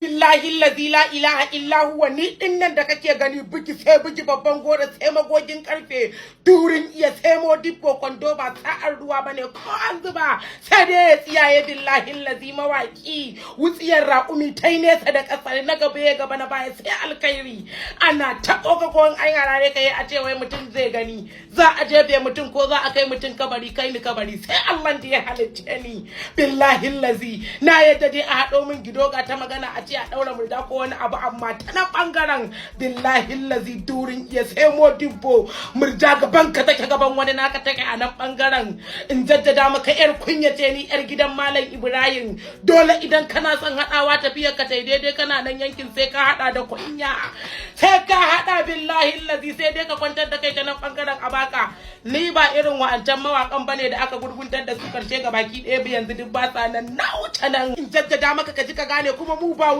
Billahi allazi la ilaha illa huwa ni dinnan da kake gani biki sai biki babban gora sai magogin karfe durin iya sai modibbo kwando ba sa'ar ruwa bane ko an zuba sai dai tsiyaye billahi allazi mawaki wutsiyar raƙumi tai nesa da kasar na gaba ya gaba na baya sai alkhairi ana ta kokakon an yara ne kai a ce wai mutum zai gani za a je bai mutum ko za a kai mutum kabari kai ni kabari sai Allah da ya halicce ni billahi allazi na yadda dai a hado min gidoga ta magana a a daura murda ko wani abu amma ta nan bangaren billahi allazi durin iya sai modibbo murja gaban ka take gaban wani naka take a nan bangaren in jaddada maka yar kunya ce ni yar gidan malam Ibrahim dole idan kana son hadawa tafiyar ka tai daidai kana nan yankin sai ka hada da kunya sai ka hada billahi allazi sai dai ka kwantar da kai ta nan bangaren abaka ni ba irin wa'ancan mawakan bane da aka gurguntar da su karshe ga baki ɗaya yanzu duk ba sa nan na wuce nan in jaddada maka ka ji ka gane kuma mu ba